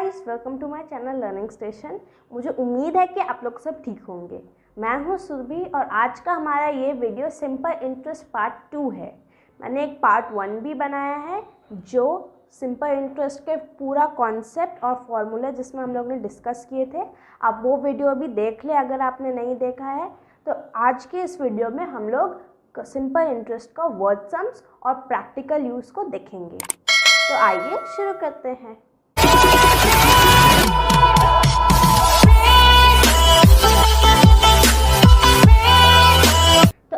Guys, welcome to my channel learning station. मुझे उम्मीद है कि आप लोग सब ठीक होंगे। मैं हूं सुरभि और आज का हमारा ये वीडियो सिंपल इंटरेस्ट पार्ट 2 है। मैंने एक पार्ट 1 भी बनाया है जो सिंपल इंटरेस्ट के पूरा कॉन्सेप्ट और फॉर्मूला जिसमें हम लोग ने डिस्कस किए थे। आप वो वीडियो भी देख ले अगर आपने नहीं देखा है। तो आज के इस वीडियो में हम लोग सिंपल इंटरेस्ट का वर्ड सम्स और प्रैक्टिकल यूज़ को देखेंगे। तो आइए शुरू करते हैं।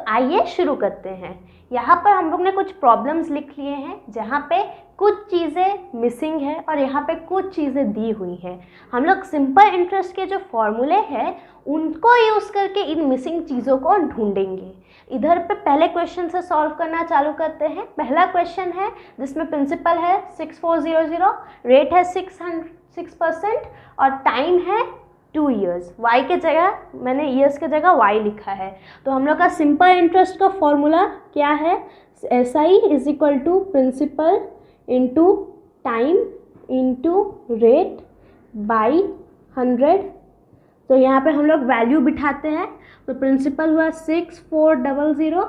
आइए शुरू करते हैं। यहाँ पर हम लोग ने कुछ प्रॉब्लम्स लिख लिए हैं जहाँ पे कुछ चीज़ें मिसिंग है और यहाँ पे कुछ चीज़ें दी हुई हैं। हम लोग सिंपल इंटरेस्ट के जो फॉर्मूले हैं उनको यूज़ करके इन मिसिंग चीज़ों को ढूंढेंगे। इधर पे पहले क्वेश्चन से सॉल्व करना चालू करते हैं। पहला क्वेश्चन है जिसमें प्रिंसिपल है 6400, रेट है 6% और टाइम है 2 years। y के जगह मैंने ईयर्स के जगह y लिखा है। तो हम लोग का सिंपल इंटरेस्ट का फॉर्मूला क्या है? SI is equal to principal into time into rate by 100। तो यहाँ पे हम लोग वैल्यू बिठाते हैं। तो प्रिंसिपल हुआ 6400,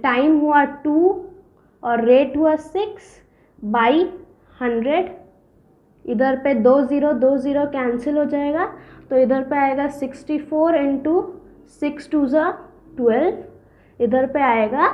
टाइम हुआ 2 और रेट हुआ 6 बाई 100। इधर पे 2 0 कैंसिल हो जाएगा तो इधर पे आएगा 64 इंटू 6 2 12। इधर पे आएगा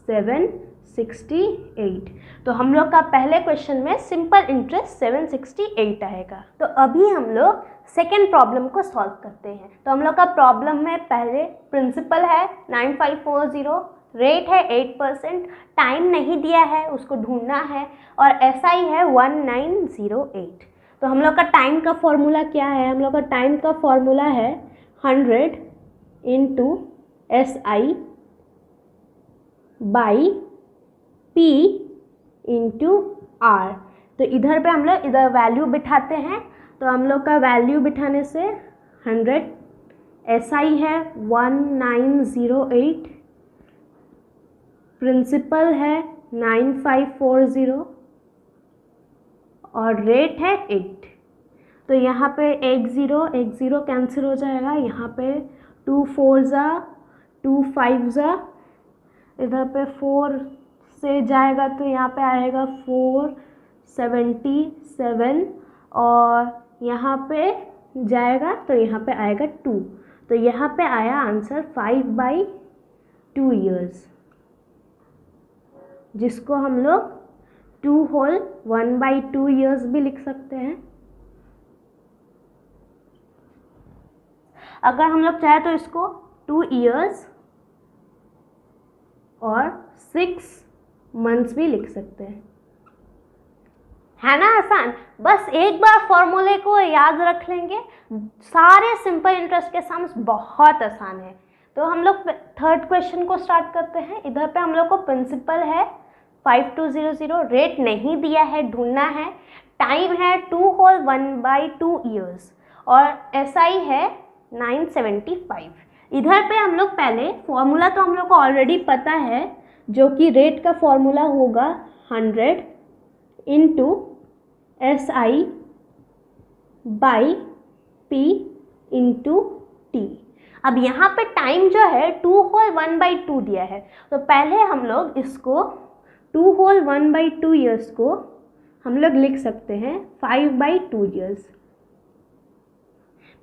768। तो हम लोग का पहले क्वेश्चन में सिंपल इंटरेस्ट 768 आएगा। तो अभी हम लोग सेकेंड प्रॉब्लम को सॉल्व करते हैं। तो हम लोग का प्रॉब्लम में पहले प्रिंसिपल है 9540, रेट है 8%, टाइम नहीं दिया है उसको ढूंढना है और SI है 1908। तो हम लोग का टाइम का फॉर्मूला क्या है? हम लोग का टाइम का फॉर्मूला है 100 into SI by P into R। तो इधर पे हम लोग इधर वैल्यू बिठाते हैं। तो हम लोग का वैल्यू बिठाने से 100, SI है 1908, प्रिंसिपल है 9540 और रेट है 8। तो यहाँ पे 1 0 कैंसिल हो जाएगा। यहाँ पे 2 4 2 5, इधर पे 4 से जाएगा तो यहाँ पे आएगा 477 और यहाँ पे जाएगा तो यहाँ पे आएगा 2। तो यहाँ पे आया आंसर 5/2 years, जिसको हम लोग 2 whole 1/2 years भी लिख सकते हैं। अगर हम लोग चाहे तो इसको 2 years और 6 months भी लिख सकते हैं। है ना आसान? बस एक बार फॉर्मूले को याद रख लेंगे, सारे सिंपल इंटरेस्ट के सम्स बहुत आसान है। तो हम लोग थर्ड क्वेश्चन को स्टार्ट करते हैं। इधर पे हम लोग को प्रिंसिपल है 5200, रेट नहीं दिया है, ढूंढना है। टाइम है 2 whole 1/2 years और SI है 975। इधर पे हम लोग पहले फॉर्मूला तो हम लोग को ऑलरेडी पता है, जो कि रेट का फॉर्मूला होगा 100 into SI by P into T। अब यहाँ पे टाइम जो है 2 whole 1/2 दिया है। तो पहले हम लोग इसको 2 whole 1/2 years को हम लोग लिख सकते हैं 5/2 years।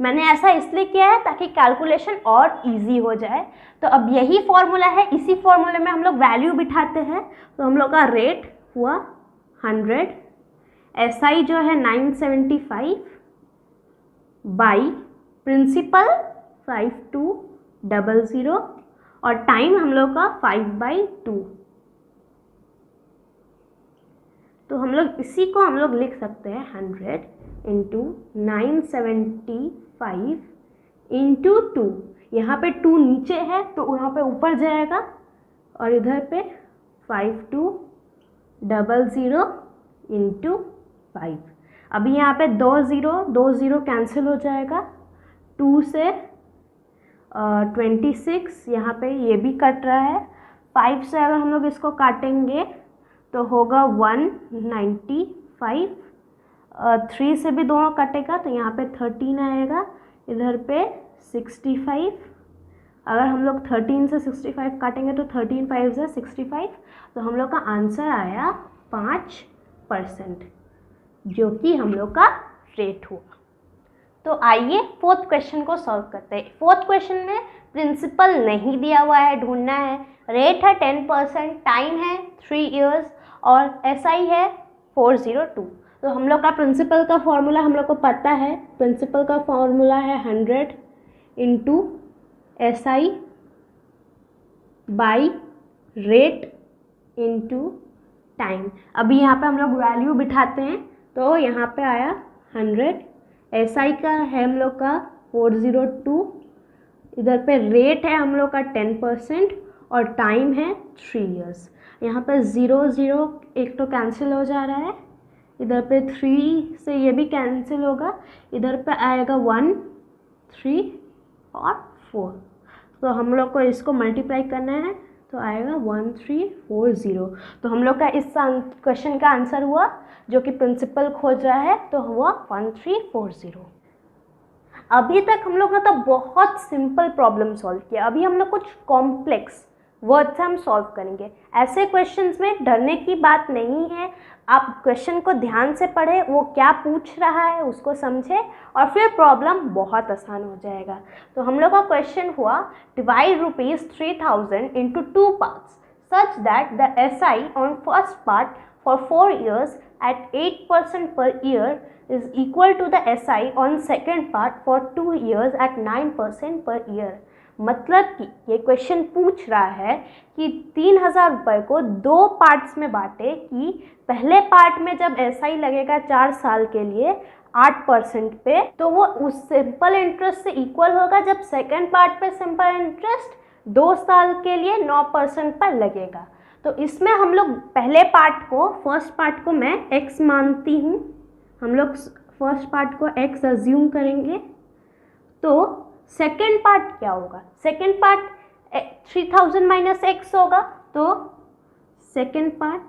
मैंने ऐसा इसलिए किया है ताकि कैलकुलेशन और इजी हो जाए। तो अब यही फॉर्मूला है, इसी फॉर्मूले में हम लोग वैल्यू बिठाते हैं। तो हम लोग का रेट हुआ 100, SI जो है 975 बाई प्रिंसिपल 5200 और टाइम हम लोग का 5/2। तो हम लोग इसी को हम लोग लिख सकते हैं 100 इंटू 975 इंटू 2। यहाँ पे 2 नीचे है तो यहाँ पे ऊपर जाएगा और इधर पे 5200 इंटू 5। अभी यहाँ पे 2 0 कैंसिल हो जाएगा। 2 से 26, यहाँ पे ये भी कट रहा है। 5 से अगर हम लोग इसको काटेंगे तो होगा 195 3 से भी दोनों कटेगा तो यहाँ पे 13 आएगा, इधर पे 65। अगर हम लोग 13 से 65 काटेंगे तो 13 5 से 65, तो हम लोग का आंसर आया 5%, जो कि हम लोग का रेट हुआ। तो आइए फोर्थ क्वेश्चन को सॉल्व करते हैं। फोर्थ क्वेश्चन में प्रिंसिपल नहीं दिया हुआ है, ढूंढना है। रेट है 10%, टाइम है 3 इयर्स और SI है 402। तो हम लोग का प्रिंसिपल का फॉर्मूला हम लोग को पता है। प्रिंसिपल का फॉर्मूला है 100 into SI by rate into time. अभी यहाँ पे हम लोग वैल्यू बिठाते हैं, तो यहाँ पे आया 100, SI का है हम लोग का 402, इधर पे रेट है हम लोग का 10% और टाइम है 3 इयर्स। यहाँ पे 0 0 एक तो कैंसिल हो जा रहा है, इधर पे 3 से ये भी कैंसिल होगा, इधर पे आएगा 1 3 और 4। तो हम लोग को इसको मल्टीप्लाई करना है तो आएगा 1340। तो हम लोग का इस क्वेश्चन का आंसर हुआ, जो कि प्रिंसिपल खोज रहा है, तो हुआ 1340। अभी तक हम लोग ने तो बहुत सिंपल प्रॉब्लम सॉल्व किया, अभी हम लोग कुछ कॉम्प्लेक्स वर्ड से हम सॉल्व करेंगे। ऐसे क्वेश्चंस में डरने की बात नहीं है, आप क्वेश्चन को ध्यान से पढ़ें, वो क्या पूछ रहा है उसको समझें और फिर प्रॉब्लम बहुत आसान हो जाएगा। तो हम लोग का क्वेश्चन हुआ, divide ₹3000 into 2 parts such that the SI on first part for 4 years at 8% per year is equal to the SI on second part for 2 years at 9% per year। मतलब कि ये क्वेश्चन पूछ रहा है कि 3000 रुपये को 2 पार्ट्स में बांटे, कि पहले पार्ट में जब SI लगेगा 4 साल के लिए 8% पे, तो वो उस सिंपल इंटरेस्ट से इक्वल होगा जब सेकेंड पार्ट पे सिंपल इंटरेस्ट 2 साल के लिए 9% पर लगेगा। तो इसमें हम लोग पहले पार्ट को, फर्स्ट पार्ट को मैं x मानती हूँ, हम लोग फर्स्ट पार्ट को x अज्यूम करेंगे। तो सेकेंड पार्ट क्या होगा? सेकेंड पार्ट 3000 माइनस x होगा, तो सेकेंड पार्ट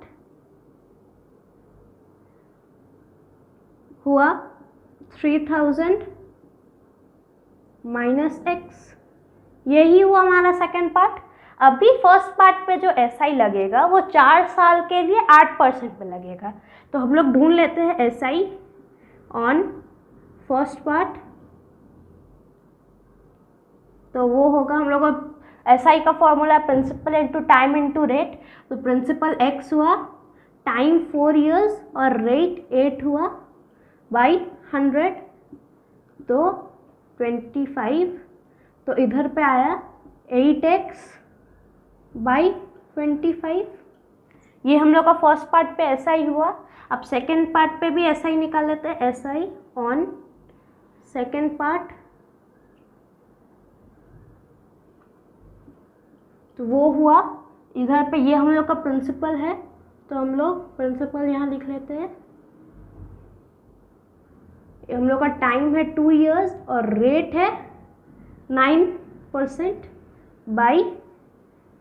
हुआ 3000 माइनस x, यही हुआ हमारा सेकेंड पार्ट। अभी फर्स्ट पार्ट पे जो SI लगेगा वो 4 साल के लिए 8% पे लगेगा, तो हम लोग ढूंढ लेते हैं SI ऑन फर्स्ट पार्ट। तो वो होगा हम लोग को SI का formula principal into time into rate. तो प्रिंसिपल x हुआ, टाइम 4 इयर्स और रेट 8 हुआ बाई 100, तो 25। तो इधर पे आया 8x बाई 25। ये हम लोग का फर्स्ट पार्ट पे SI हुआ। अब सेकेंड पार्ट पे भी SI निकाल लेते हैं, SI ऑन सेकेंड पार्ट। तो वो हुआ, इधर पे ये हम लोग का प्रिंसिपल है, तो हम लोग प्रिंसिपल यहाँ लिख लेते हैं। हम लोग का टाइम है 2 इयर्स और रेट है 9% बाई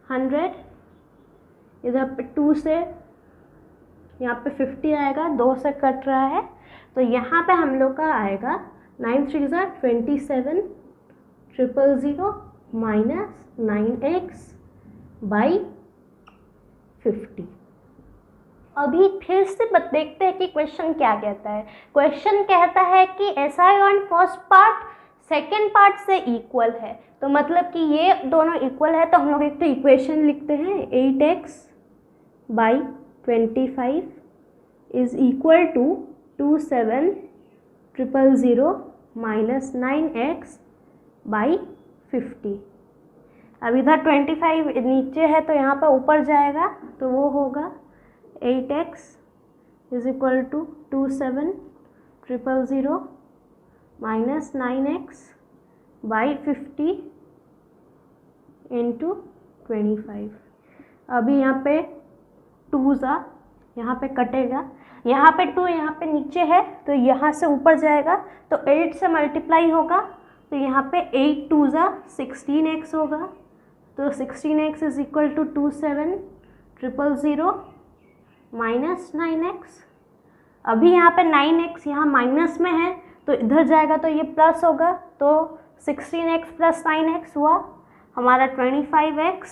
100। इधर पे 2 से यहाँ पे 50 आएगा, 2 से कट रहा है, तो यहाँ पे हम लोग का आएगा 9 3 27 000 माइनस 9x बाई 50। अभी फिर से देखते हैं कि क्वेश्चन क्या कहता है। क्वेश्चन कहता है कि SI on first part second part से इक्वल है, तो मतलब कि ये दोनों इक्वल है, तो हम लोग एक तो इक्वेशन लिखते हैं, 8x by 25 is equal to 27,000 minus 9x by 50। अब इधर 25 नीचे है तो यहाँ पर ऊपर जाएगा, तो वो होगा 8x is equal to 27,000 minus 9x by 50 into 25। अभी यहाँ पे 2 यहाँ पे कटेगा, यहाँ पे 2 यहाँ पे नीचे है, तो यहाँ से ऊपर जाएगा, तो 8 से मल्टीप्लाई होगा, तो यहाँ पे 8 2 16x होगा, तो 16x is equal to 27,000 minus 9x। अभी यहाँ पे 9x यहाँ माइनस में है तो इधर जाएगा तो ये प्लस होगा, तो 16x प्लस 9x हुआ हमारा 25x,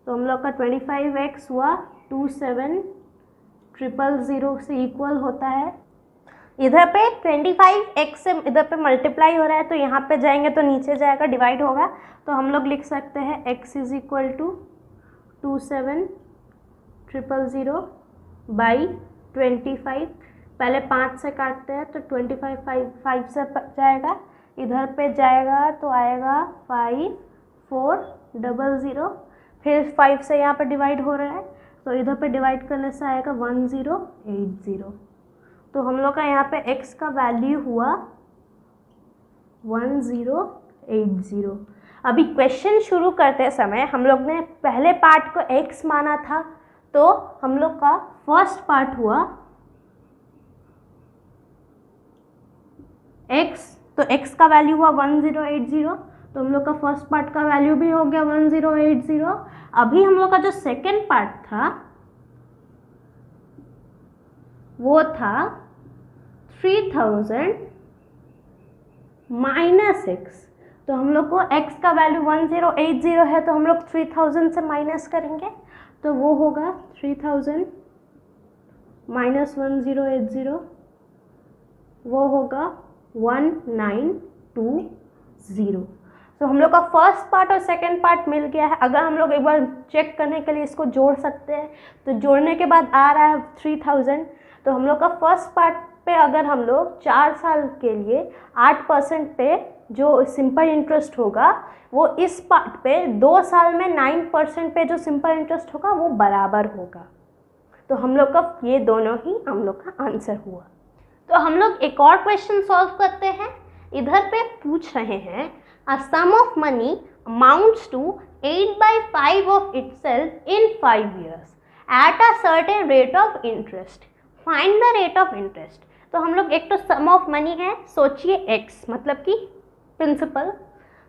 तो हम लोग का 25x हुआ 27,000 से इक्वल होता है। इधर पे 25x से इधर पे मल्टीप्लाई हो रहा है तो यहाँ पे जाएंगे तो नीचे जाएगा, डिवाइड होगा, तो हम लोग लिख सकते हैं x is equal to 27,000 by 25। पहले 5 से काटते हैं तो 25 5 से जाएगा, इधर पे जाएगा तो आएगा 5400, फिर 5 से यहाँ पे डिवाइड हो रहा है तो इधर पे डिवाइड करने से आएगा 1080। तो हम लोग का यहाँ पे x का वैल्यू हुआ 1080। अभी क्वेश्चन शुरू करते समय हम लोग ने पहले पार्ट को x माना था, तो हम लोग का फर्स्ट पार्ट हुआ x, तो x का वैल्यू हुआ 1080, तो हम लोग का फर्स्ट पार्ट का वैल्यू भी हो गया 1080। अभी हम लोग का जो सेकेंड पार्ट था वो था 3000 माइनस x, तो हम लोग को x का वैल्यू 1080 है तो हम लोग 3000 से माइनस करेंगे तो वो होगा 3000 माइनस 1080, वो होगा 1920। तो हम लोग का फर्स्ट पार्ट और सेकंड पार्ट मिल गया है। अगर हम लोग एक बार चेक करने के लिए इसको जोड़ सकते हैं तो जोड़ने के बाद आ रहा है 3000, तो हम लोग का फर्स्ट पार्ट पे अगर हम लोग 4 साल के लिए 8% पे जो सिंपल इंटरेस्ट होगा वो इस पार्ट पे 2 साल में 9% पे जो सिंपल इंटरेस्ट होगा वो बराबर होगा। तो हम लोग का ये दोनों ही हम लोग का आंसर हुआ। तो हम लोग एक और क्वेश्चन सॉल्व करते हैं। इधर पे पूछ रहे हैं a sum of money amounts to 8/5 of itself in 5 years at a certain rate of interest, find the rate of interest. तो हम लोग एक तो सम ऑफ मनी है, सोचिए x मतलब कि प्रिंसिपल,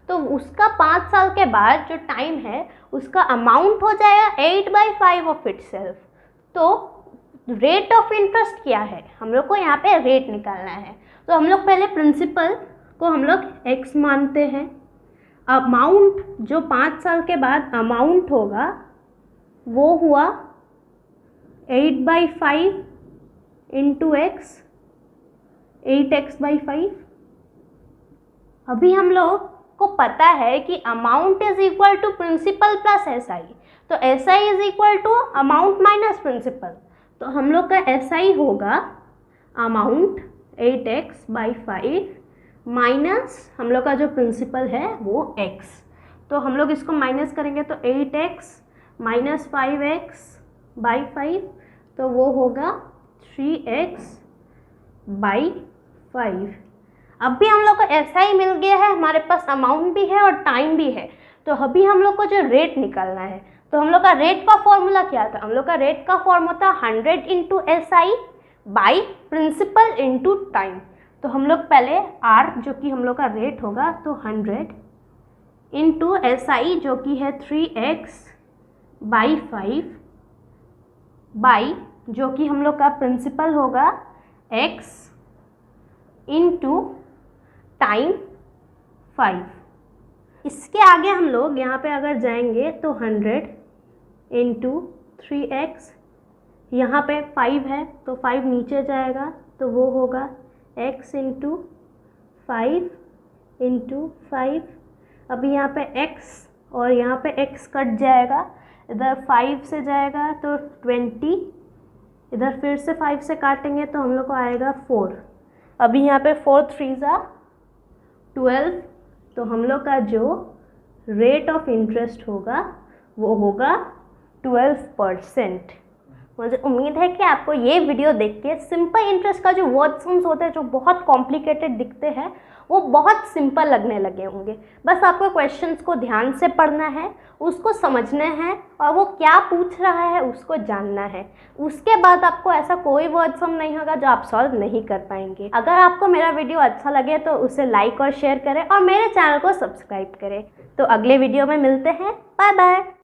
तो उसका 5 साल के बाद जो टाइम है उसका अमाउंट हो जाएगा 8/5 ऑफ इटसेल्फ। तो रेट ऑफ इंटरेस्ट क्या है, हम लोग को यहाँ पे रेट निकालना है। तो हम लोग पहले प्रिंसिपल को हम लोग x मानते हैं, अमाउंट जो 5 साल के बाद अमाउंट होगा वो हुआ 8/5 इंटू x, 8x/5। अभी हम लोग को पता है कि amount is equal to principal plus SI, तो SI is equal to amount minus principal, तो हम लोग का SI होगा अमाउंट 8x/5 माइनस हम लोग का जो प्रिंसिपल है वो x। तो हम लोग इसको माइनस करेंगे तो 8x माइनस 5x/5, तो वो होगा 3x/5। अब भी हम लोग को SI मिल गया है, हमारे पास अमाउंट भी है और टाइम भी है, तो अभी हम लोग को जो रेट निकालना है, तो हम लोग का रेट का फॉर्मूला क्या था, हम लोग का रेट का फॉर्मूला था 100 into SI by principal into time. तो हम लोग पहले R जो कि हम लोग का रेट होगा तो 100 इंटू SI जो कि है 3x/5 बाई जो कि हम लोग का प्रिंसिपल होगा x इंटू टाइम 5। इसके आगे हम लोग यहाँ पे अगर जाएंगे तो 100 इंटू 3x, यहाँ पे 5 है तो 5 नीचे जाएगा तो वो होगा x इंटू 5 इंटू 5। अभी यहाँ पे x और यहाँ पे x कट जाएगा, इधर 5 से जाएगा तो 20, इधर फिर से 5 से काटेंगे तो हम लोग को आएगा 4। अभी यहाँ पे 4 3s 12, तो हम लोग का जो रेट ऑफ इंटरेस्ट होगा वो होगा 12%। मुझे उम्मीद है कि आपको ये वीडियो देख के सिंपल इंटरेस्ट का जो वर्ड सम्स होते हैं जो बहुत कॉम्प्लिकेटेड दिखते हैं वो बहुत सिंपल लगने लगे होंगे। बस आपको क्वेश्चंस को ध्यान से पढ़ना है, उसको समझना है और वो क्या पूछ रहा है उसको जानना है। उसके बाद आपको ऐसा कोई वर्ड सम नहीं होगा जो आप सॉल्व नहीं कर पाएंगे। अगर आपको मेरा वीडियो अच्छा लगे तो उसे लाइक और शेयर करें और मेरे चैनल को सब्सक्राइब करें। तो अगले वीडियो में मिलते हैं, बाय बाय।